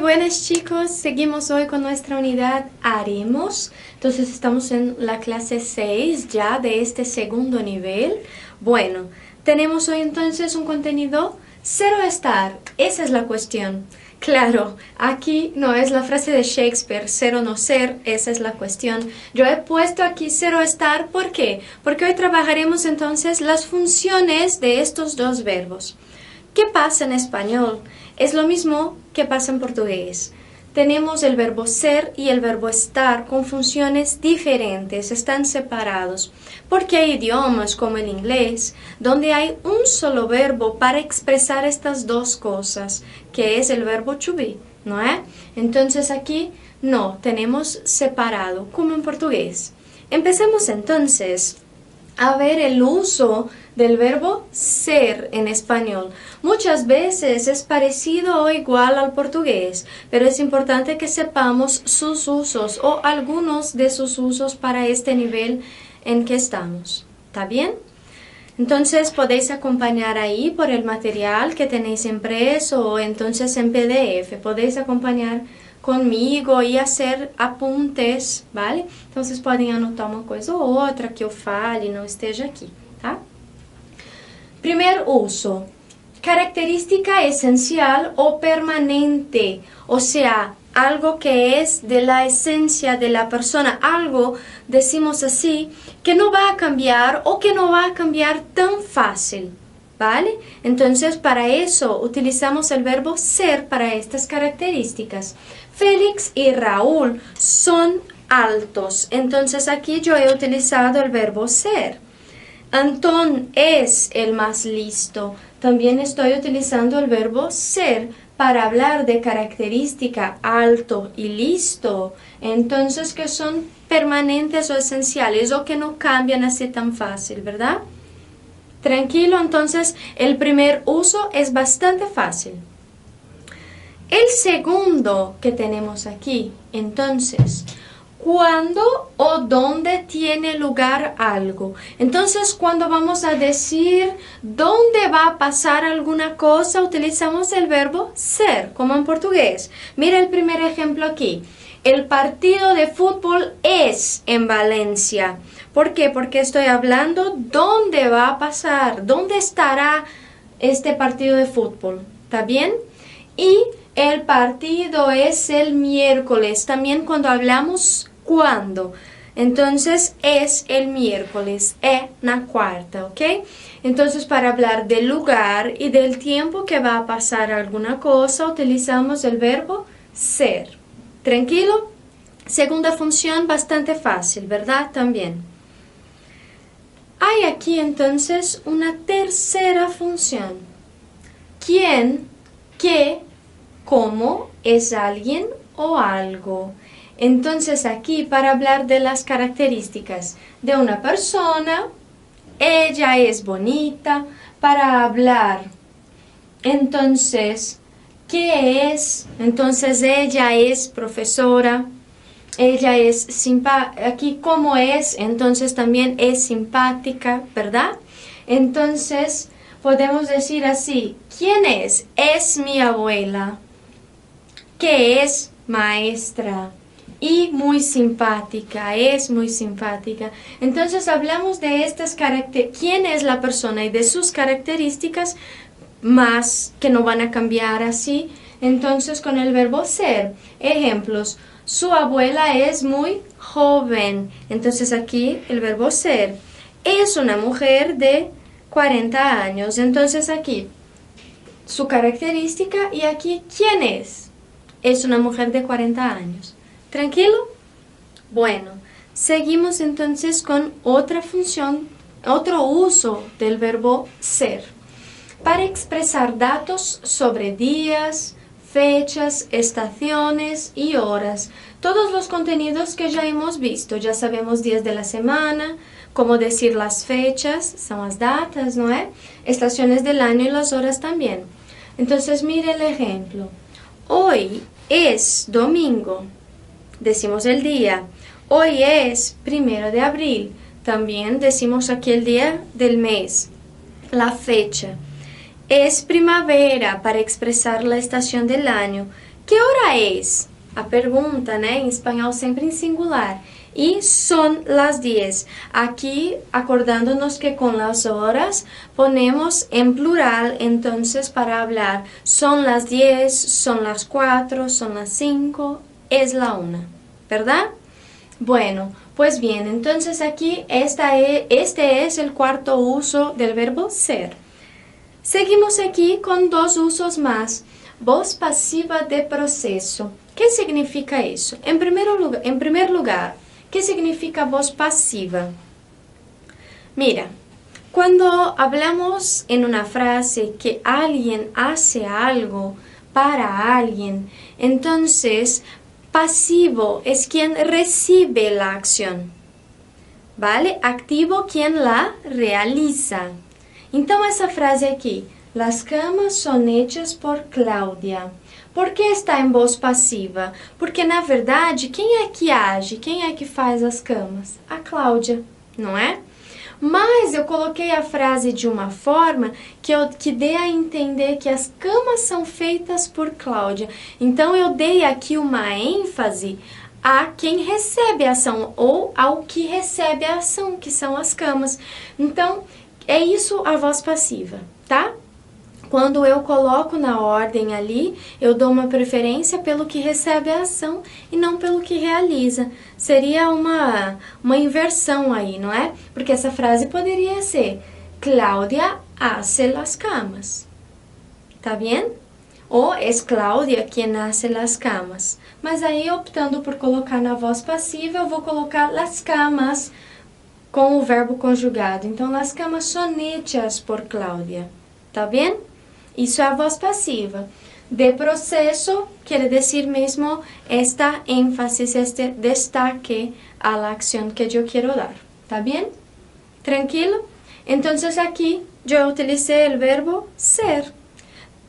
buenas chicos, seguimos hoy con nuestra unidad haremos. Entonces estamos en la clase 6 ya de este segundo nivel. Bueno, tenemos hoy entonces un contenido cero estar, esa es la cuestión. Claro, aquí no es la frase de Shakespeare, ser o no ser, esa es la cuestión. Yo he puesto aquí cero estar, ¿por qué? Porque hoy trabajaremos entonces las funciones de estos dos verbos. ¿Qué pasa en español? Es lo mismo que pasa en portugués. Tenemos el verbo ser y el verbo estar con funciones diferentes, están separados. Porque hay idiomas como el inglés, donde hay un solo verbo para expresar estas dos cosas, que es el verbo to be, ¿no es? Entonces aquí no, tenemos separado, como en portugués. Empecemos entonces a ver el uso del verbo ser en español. Muchas veces es parecido o igual al portugués, pero es importante que sepamos sus usos o algunos de sus usos para este nivel en que estamos. ¿Está bien? Entonces podéis acompañar ahí por el material que tenéis impreso o entonces en PDF. Podéis acompañar conmigo e hacer apuntes, vale? Então, vocês podem anotar uma coisa ou outra que eu fale e não esteja aqui, tá? Primeiro uso, característica esencial o permanente, o sea, algo que es de la esencia de la persona, algo, decimos así, que no va a cambiar o que no va a cambiar tan fácil, ¿vale? Entonces, para eso utilizamos el verbo ser para estas características. Félix y Raúl son altos, entonces aquí yo he utilizado el verbo ser. Antón es el más listo, también estoy utilizando el verbo ser para hablar de característica alto y listo, entonces que son permanentes o esenciales o que no cambian así tan fácil, ¿verdad? Tranquilo, entonces el primer uso es bastante fácil. El segundo que tenemos aquí, entonces, ¿cuándo o dónde tiene lugar algo? Entonces, cuando vamos a decir dónde va a pasar alguna cosa, utilizamos el verbo ser, como en portugués. Mira el primer ejemplo aquí. El partido de fútbol es en Valencia. ¿Por qué? Porque estoy hablando dónde va a pasar, dónde estará este partido de fútbol. ¿Está bien? Y el partido es el miércoles. También cuando hablamos cuándo. Entonces es el miércoles, na quarta, ¿ok? Entonces para hablar del lugar y del tiempo que va a pasar alguna cosa, utilizamos el verbo ser. ¿Tranquilo? Segunda función bastante fácil, ¿verdad? También. Hay aquí entonces una tercera función. ¿Quién, qué, cómo es alguien o algo? Entonces aquí para hablar de las características de una persona, ella es bonita, para hablar entonces ¿qué es? Entonces ella es profesora, ella es simpática, aquí cómo es, entonces también es simpática, ¿verdad? Entonces podemos decir así, ¿quién es? Es mi abuela, ¿qué es? Maestra. Y muy simpática, es muy simpática. Entonces hablamos de estas características, quién es la persona y de sus características más que no van a cambiar así. Entonces con el verbo ser, ejemplos, su abuela es muy joven. Entonces aquí el verbo ser, es una mujer de 40 años. Entonces aquí su característica y aquí quién es. Es una mujer de 40 años. ¿Tranquilo? Bueno, seguimos entonces con otra función, otro uso del verbo ser. Para expresar datos sobre días, fechas, estaciones y horas. Todos los contenidos que ya hemos visto. Ya sabemos días de la semana, cómo decir las fechas, son las datas, ¿no es? Estaciones del año y las horas también. Entonces mire el ejemplo. Hoy es domingo. Decimos el día. Hoy es 1 de abril. También decimos aquí el día del mes. La fecha. Es primavera para expresar la estación del año. Que hora es? A pergunta, né? Em espanhol sempre em singular. Y son las 10. Aquí acordándonos que con las horas ponemos en plural, entonces para hablar son las 10, son las 4, son las 5, es la 1, ¿verdad? Bueno, pues bien, entonces aquí este es el cuarto uso del verbo ser. Seguimos aquí con dos usos más. Voz pasiva de proceso. ¿Qué significa eso? En primer lugar, ¿qué significa voz pasiva? Mira, cuando hablamos en una frase que alguien hace algo para alguien, entonces pasivo es quien recibe la acción, ¿vale? Activo quien la realiza. Então, essa frase aqui, las camas son hechas por Cláudia. Por que está em voz passiva? Porque, na verdade, quem é que age? Quem é que faz as camas? A Cláudia, não é? Mas eu coloquei a frase de uma forma que dê a entender que as camas são feitas por Cláudia. Então, eu dei aqui uma ênfase a quem recebe a ação ou ao que recebe a ação, que são as camas. Então, é isso a voz passiva, tá? Quando eu coloco na ordem ali, eu dou uma preferência pelo que recebe a ação e não pelo que realiza. Seria uma inversão aí, não é? Porque essa frase poderia ser Cláudia hace las camas. Tá bem? Ou é Cláudia quem hace las camas. Mas aí, optando por colocar na voz passiva, eu vou colocar las camas com o verbo conjugado. Então, las camas son hechas por Cláudia. Tá bem? Isso é a voz passiva. De processo, quer dizer mesmo esta ênfase, este destaque a la acción que eu quero dar. Tá bem? Tranquilo? Então, aqui, eu utilizei o verbo ser.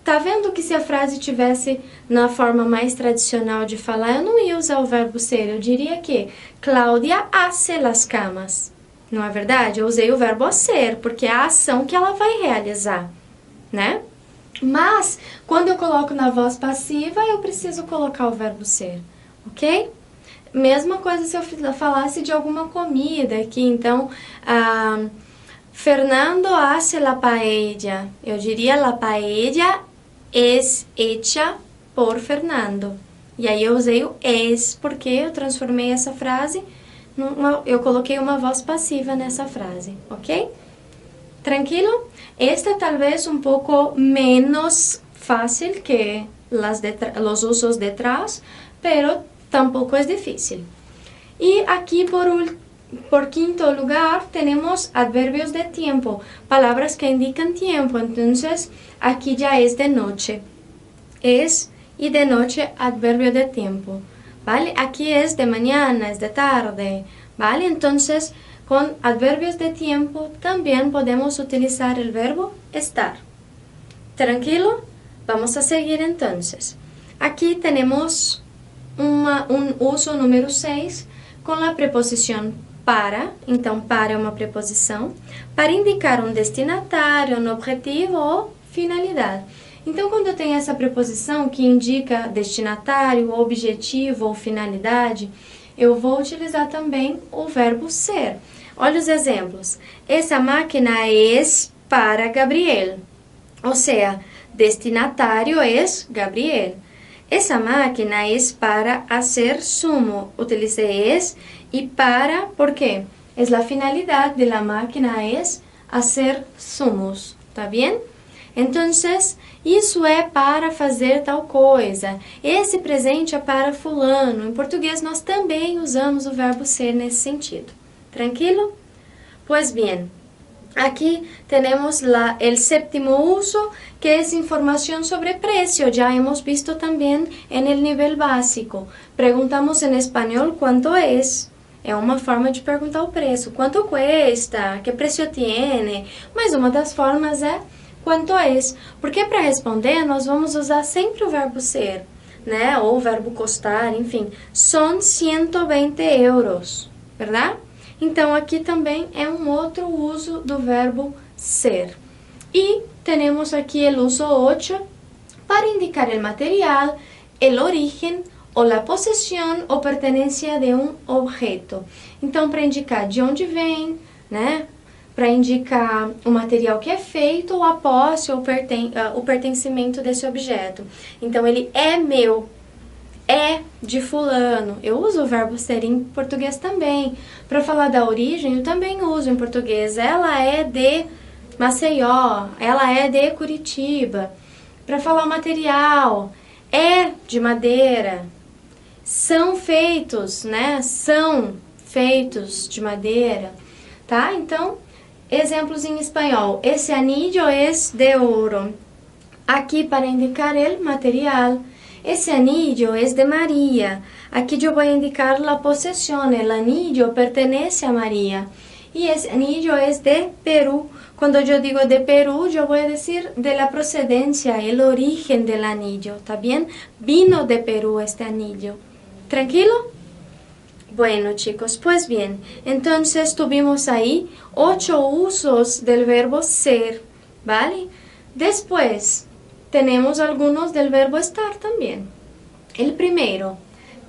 Tá vendo que se a frase tivesse na forma mais tradicional de falar, eu não ia usar o verbo ser. Eu diria que Cláudia hace las camas. Não é verdade? Eu usei o verbo ser, porque é a ação que ela vai realizar, né? Mas, quando eu coloco na voz passiva, eu preciso colocar o verbo ser, ok? Mesma coisa se eu falasse de alguma comida aqui, então, Fernando hace la paella. Eu diria, la paella es hecha por Fernando. E aí eu usei o es, porque eu transformei essa frase, eu coloquei uma voz passiva nessa frase, ok? Tranquilo? Esta talvez um pouco menos fácil que los usos detrás, pero tampoco es difícil. Y aquí por quinto lugar tenemos adverbios de tiempo, palabras que indican tiempo. Entonces aquí ya es de noche, es y de noche adverbio de tiempo, ¿vale? Aquí es de mañana, es de tarde, ¿vale? Entonces con adverbios de tiempo también podemos utilizar el verbo estar. ¿Tranquilo? Vamos a seguir entonces. Aquí tenemos un uso número 6 com a preposição para. Então, para é uma preposição para indicar um destinatário, um objetivo ou finalidade. Então, quando eu tenho essa preposição que indica destinatário, objetivo ou finalidade, eu vou utilizar também o verbo ser. Olha os exemplos. Essa máquina é para Gabriel. Ou seja, destinatário é Gabriel. Essa máquina é para hacer zumo. Utilizei es e para, ¿por quê? A finalidade da máquina é hacer zumos. ¿Tá bem? Então, isso é para fazer tal coisa. Esse presente é para fulano. Em português, nós também usamos o verbo ser nesse sentido. Tranquilo? Pues bien, aquí tenemos el séptimo uso, que es información sobre precio. Ya hemos visto también en el nivel básico. Preguntamos en español ¿cuánto es? É uma forma de perguntar o preço. Quanto cuesta? Que preço tiene? Mas uma das formas é quanto es. Porque para responder nós vamos usar sempre o verbo ser, né? Ou o verbo custar, enfim. Son 120 euros, verdade? Então, aqui também é um outro uso do verbo ser. E temos aqui o uso 8 para indicar o material el origen ou a possessão ou pertenência de um objeto. Então, para indicar de onde vem, né? Para indicar o material que é feito, ou a posse ou o pertencimento desse objeto. Então, ele é meu, é de fulano. Eu uso o verbo ser em português também. Para falar da origem, eu também uso em português. Ela é de Maceió, ela é de Curitiba. Para falar o material, é de madeira. São feitos, né? São feitos de madeira, tá? Então, exemplos em espanhol. Esse anillo es de oro. Aqui para indicar el material. Esse anillo es de María. Aqui eu vou indicar la posesión. El anillo pertenece a María. E esse anillo es de Perú. Quando eu digo de Perú, eu vou dizer de la procedencia, el origen del anillo. ¿Está bien? Vino de Perú este anillo. ¿Tranquilo? Bueno, chicos, pues bien, entonces tuvimos ahí 8 usos del verbo ser, ¿vale? Después, tenemos algunos del verbo estar también. El primero,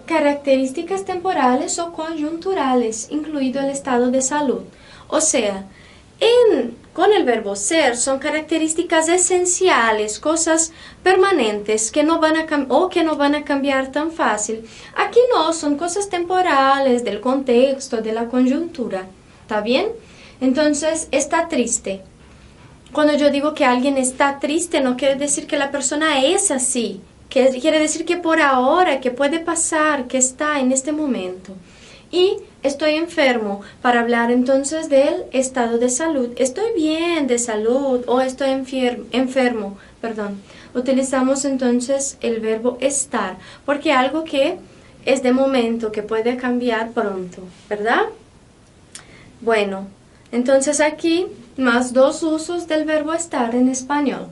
características temporales o conjunturales, incluido el estado de salud. O sea, con el verbo ser son características esenciales, cosas permanentes que no van a cambiar tan fácil. Aquí no, son cosas temporales, del contexto, de la coyuntura. ¿Está bien? Entonces, está triste. Cuando yo digo que alguien está triste, no quiere decir que la persona es así. Quiere decir que por ahora, que puede pasar, que está en este momento. Y estoy enfermo, para hablar entonces del estado de salud. Estoy bien de salud o estoy enfermo, perdón. Utilizamos entonces el verbo estar, porque algo que es de momento, que puede cambiar pronto, ¿verdad? Bueno, entonces aquí más 2 usos del verbo estar en español.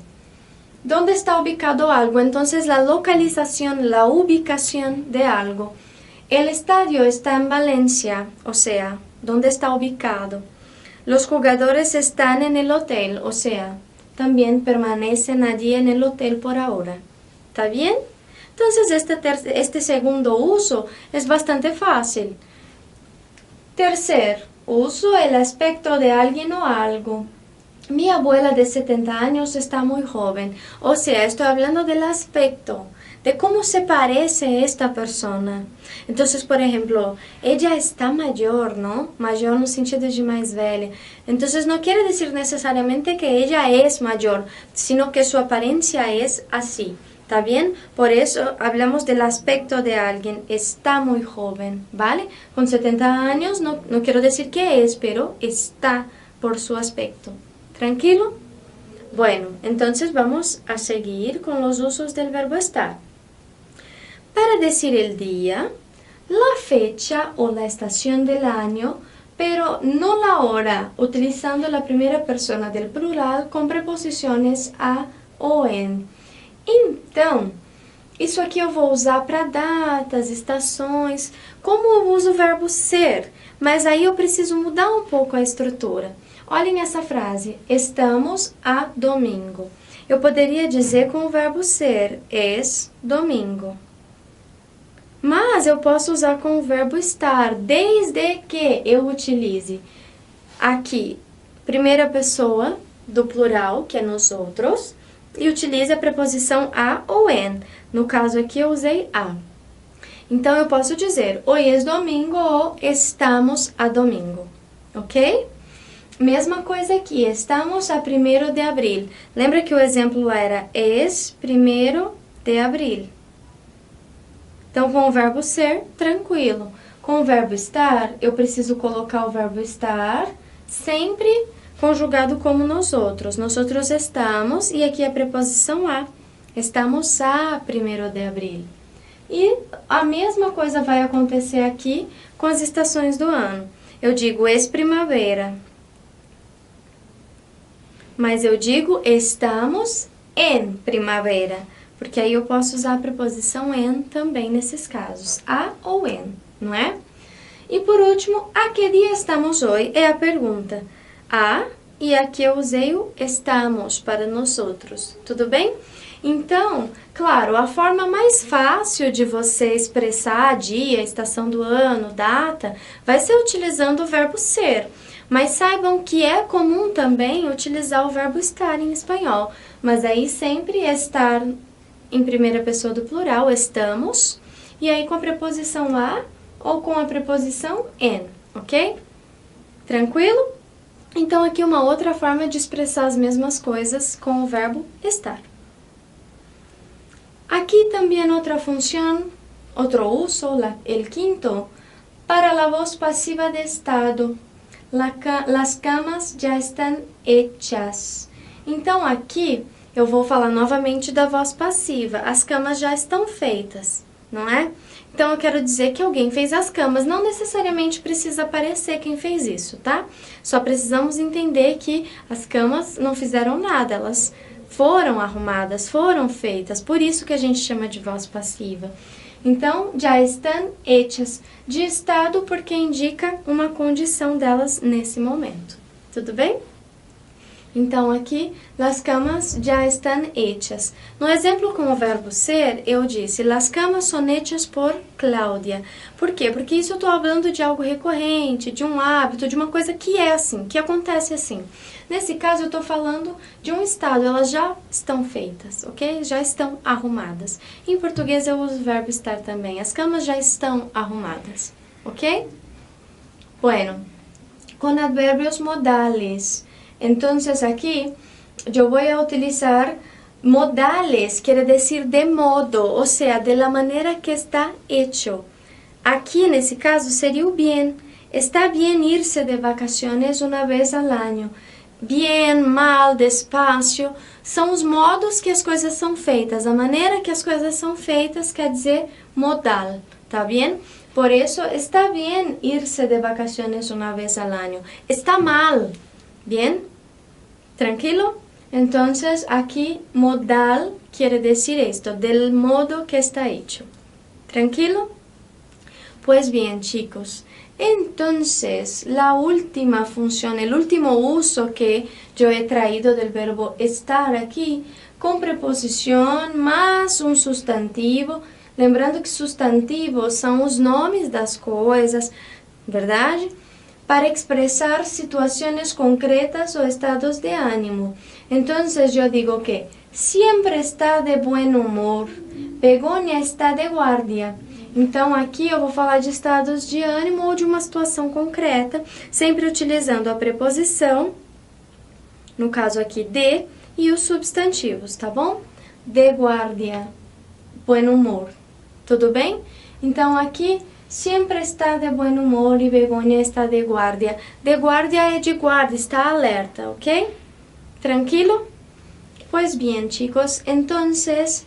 ¿Dónde está ubicado algo? Entonces la localización, la ubicación de algo. El estadio está en Valencia, o sea, ¿dónde está ubicado? Los jugadores están en el hotel, o sea, también permanecen allí en el hotel por ahora. ¿Está bien? Entonces este segundo uso es bastante fácil. Tercer uso, el aspecto de alguien o algo. Mi abuela de 70 años está muy joven, o sea, estoy hablando del aspecto, de cómo se parece esta persona. Entonces, por ejemplo, ella está mayor, ¿no? Mayor no sentido de más velha. Entonces, no quiere decir necesariamente que ella es mayor, sino que su apariencia es así. ¿Está bien? Por eso hablamos del aspecto de alguien. Está muy joven, ¿vale? Con 70 años no quiero decir que es, pero está por su aspecto. ¿Tranquilo? Bueno, entonces vamos a seguir con los usos del verbo estar. Para decir el día, la fecha o la estación del año, pero no la hora, utilizando la primera persona del plural com preposições a ou en. Então, isso aqui eu vou usar para datas, estações, como eu uso o verbo ser, mas aí eu preciso mudar um pouco a estrutura. Olhem essa frase, estamos a domingo. Eu poderia dizer com o verbo ser, es domingo. Mas eu posso usar com o verbo estar, desde que eu utilize aqui, primeira pessoa do plural, que é nós outros, e utilize a preposição a ou en. No caso aqui eu usei a. Então eu posso dizer, hoy es domingo ou estamos a domingo, ok? Mesma coisa aqui, estamos a 1º de abril. Lembra que o exemplo era es 1º de abril. Então, com o verbo ser, tranquilo. Com o verbo estar, eu preciso colocar o verbo estar sempre conjugado como nós outros. Nós outros estamos, e aqui a preposição a. Estamos a 1º de abril. E a mesma coisa vai acontecer aqui com as estações do ano. Eu digo es primavera. Mas eu digo estamos en primavera. Porque aí eu posso usar a preposição en também nesses casos, a ou en, não é? E por último, a que dia estamos hoje? É a pergunta. A e aqui eu usei o estamos para nós outros, tudo bem? Então, claro, a forma mais fácil de você expressar dia, estação do ano, data, vai ser utilizando o verbo ser. Mas saibam que é comum também utilizar o verbo estar em espanhol. Mas aí sempre estar em primeira pessoa do plural, estamos, e aí com a preposição a ou com a preposição en, ok? Tranquilo? Então aqui uma outra forma de expressar as mesmas coisas com o verbo estar. Aquí también otra función, otro uso, el quinto, para la voz pasiva de estado. Las camas já estão hechas. Então aqui eu vou falar novamente da voz passiva. As camas já estão feitas, não é? Então eu quero dizer que alguém fez as camas. Não necessariamente precisa aparecer quem fez isso, tá? Só precisamos entender que as camas não fizeram nada, elas foram arrumadas, foram feitas, por isso que a gente chama de voz passiva. Então, já estão hechas, de estado porque indica uma condição delas nesse momento. Tudo bem? Então, aqui, las camas já estão hechas. No exemplo com o verbo ser, eu disse, las camas son hechas por Cláudia. Por quê? Porque isso eu estou falando de algo recorrente, de um hábito, de uma coisa que é assim, que acontece assim. Nesse caso, eu estou falando de um estado, elas já estão feitas, ok? Já estão arrumadas. Em português, eu uso o verbo estar também. As camas já estão arrumadas, ok? Bueno, com advérbios modales. Entonces aquí yo voy a utilizar modales, quiere decir de modo, o sea, de la manera que está hecho. Aquí en ese caso sería bien. Está bien irse de vacaciones una vez al año. Bien, mal, despacio, são os modos que as coisas são feitas. A maneira que as coisas são feitas quer dizer modal, tá bem? Por isso, está bien irse de vacaciones una vez al año. Está mal, bien? ¿Tranquilo? Entonces, aquí modal quiere decir esto, del modo que está hecho. ¿Tranquilo? Pues bien, chicos, entonces la última función, el último uso que yo he traído del verbo estar aquí, con preposición más un sustantivo, lembrando que sustantivos são os nomes das coisas, verdade? Para expresar situaciones concretas o estados de ánimo. Entonces yo digo que siempre está de buen humor, Begonia está de guardia. Então aqui eu vou falar de estados de ânimo ou de uma situação concreta, sempre utilizando a preposição, no caso aqui de, e os substantivos, tá bom? De guardia, buen humor. Tudo bem? Então aqui sempre está de buen humor e Begonia está de guardia. De guardia é de guarda, está alerta, ¿ok? ¿Tranquilo? Pues bien, chicos, entonces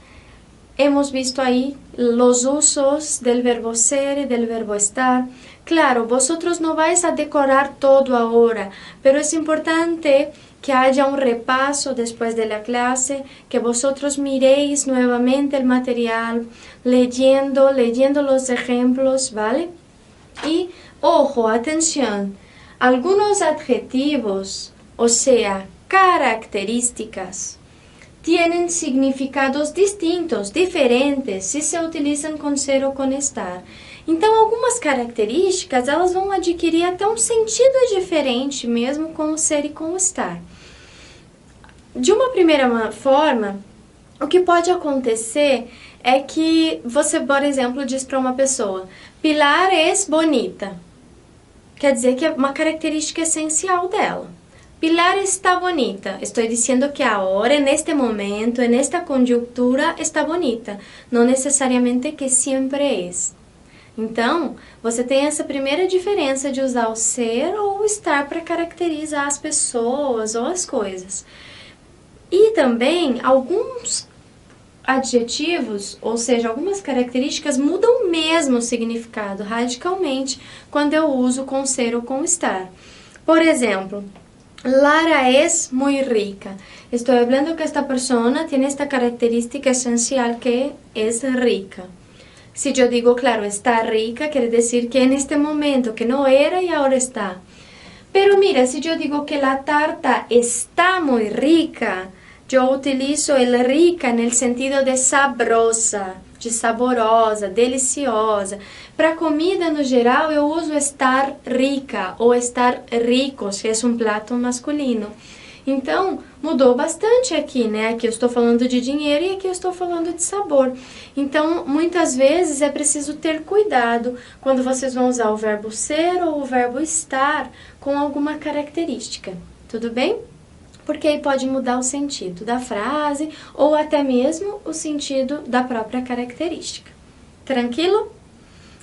hemos visto ahí los usos del verbo ser y del verbo estar. Claro, vosotros no vais a decorar todo ahora, pero es importante que haya un repaso después de la clase, que vosotros miréis nuevamente el material, leyendo los ejemplos, ¿vale? Y, ojo, atención, algunos adjetivos, o sea, características, tienen significados distintos, diferentes, se se utilizam com ser ou com estar. Então, algumas características, elas vão adquirir até um sentido diferente, mesmo com o ser e com o estar. De uma primeira forma, o que pode acontecer é que você, por exemplo, diz para uma pessoa, Pilar es bonita. Quer dizer que é uma característica essencial dela. Pilar está bonita. Estou dizendo que agora, neste momento, nesta conjuntura, está bonita. Não necessariamente que sempre é. Então, você tem essa primeira diferença de usar o ser ou o estar para caracterizar as pessoas ou as coisas. E também, alguns adjetivos, ou seja, algumas características mudam mesmo o significado radicalmente quando eu uso com ser ou com estar. Por exemplo, Lara es muy rica. Estoy hablando que esta persona tiene esta característica esencial que es rica. Si yo digo, claro, está rica, quiere decir que en este momento, que no era y ahora está. Pero mira, si yo digo que la tarta está muy rica, yo utilizo el rica en el sentido de sabrosa, de saborosa, deliciosa. Para comida no geral eu uso estar rica ou estar rico, se é um prato masculino. Então, mudou bastante aqui, né? Aqui eu estou falando de dinheiro e aqui eu estou falando de sabor. Então, muitas vezes é preciso ter cuidado quando vocês vão usar o verbo ser ou o verbo estar com alguma característica, tudo bem? Porque aí pode mudar o sentido da frase ou até mesmo o sentido da própria característica. Tranquilo?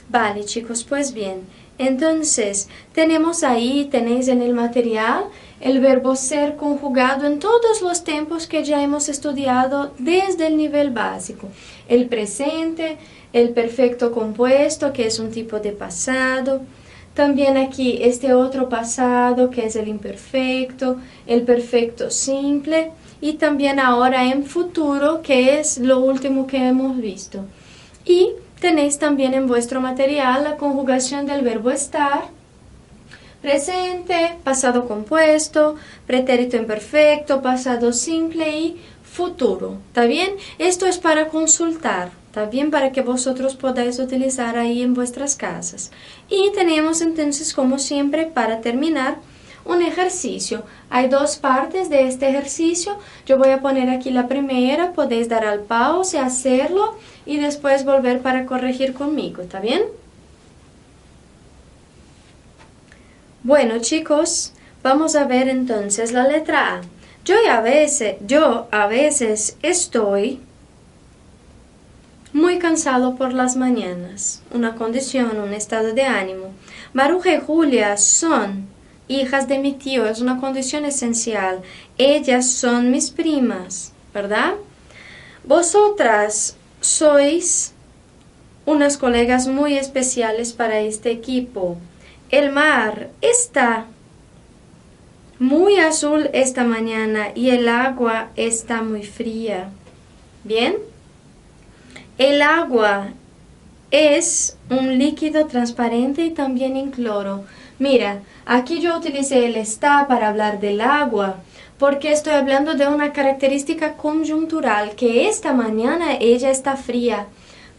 Vale, chicos, pues bien. Entonces, tenemos ahí, tenéis en el material, el verbo ser conjugado en todos los tiempos que ya hemos estudiado desde el nivel básico. El presente, el perfecto compuesto, que es un tipo de pasado. También aquí este otro pasado, que es el imperfecto, el perfecto simple. Y también ahora en futuro, que es lo último que hemos visto. Y tenéis también en vuestro material la conjugación del verbo estar, presente, pasado compuesto, pretérito imperfecto, pasado simple y futuro. ¿Está bien? Esto es para consultar, ¿está bien? Para que vosotros podáis utilizar ahí en vuestras casas. Y tenemos entonces, como siempre, para terminar, un ejercicio. Hay dos partes de este ejercicio. Yo voy a poner aquí la primera, podéis dar al pause, hacerlo y después volver para corregir conmigo, ¿está bien? Bueno, chicos, vamos a ver entonces la letra A. Yo a veces estoy muy cansado por las mañanas. Una condición, un estado de ánimo. Maruja y Julia son hijas de mi tío, es una condición esencial. Ellas son mis primas, ¿verdad? Vosotras sois unas colegas muy especiales para este equipo. El mar está muy azul esta mañana y el agua está muy fría. ¿Bien? El agua es un líquido transparente y también incoloro. Mira, aquí yo utilicé el está para hablar del agua, porque estoy hablando de una característica conjuntural, que esta mañana ella está fría,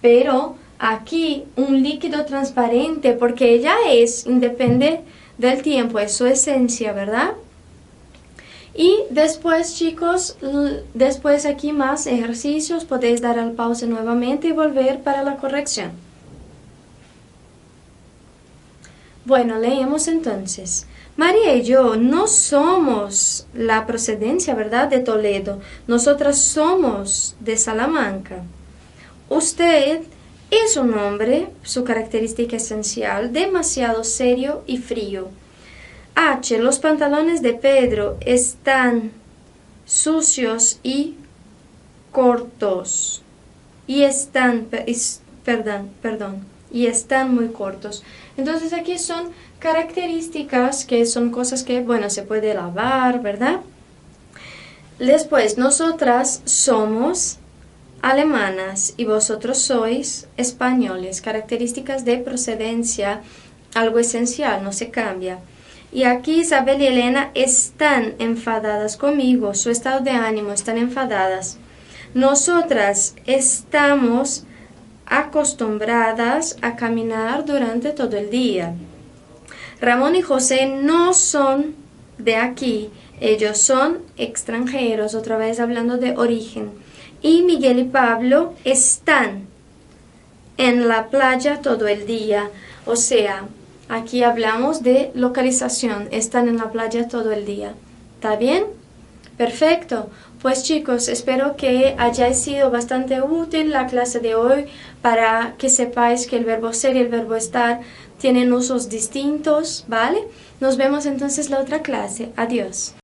pero aquí un líquido transparente, porque ella es independiente del tiempo, es su esencia, ¿verdad? Y después, chicos, después aquí más ejercicios, podéis dar al pause nuevamente y volver para la corrección. Bueno, leemos entonces. María y yo no somos la procedencia, ¿verdad?, de Toledo. Nosotras somos de Salamanca. Usted es un hombre, su característica esencial, demasiado serio y frío. H. Los pantalones de Pedro están sucios y cortos. Y están muy cortos. Entonces aquí son características que son cosas que, bueno, se puede lavar, ¿verdad? Después, nosotras somos alemanas y vosotros sois españoles. Características de procedencia, algo esencial, no se cambia. Y aquí Isabel y Elena están enfadadas conmigo, su estado de ánimo, están enfadadas. Nosotras estamos acostumbradas a caminar durante todo el día. Ramón y José no son de aquí, ellos son extranjeros, otra vez hablando de origen. Y Miguel y Pablo están en la playa todo el día, o sea, aquí hablamos de localización, están en la playa todo el día. ¿Está bien? Perfecto. Pues chicos, espero que haya sido bastante útil la clase de hoy para que sepáis que el verbo ser y el verbo estar tienen usos distintos, ¿vale? Nos vemos entonces la otra clase. Adiós.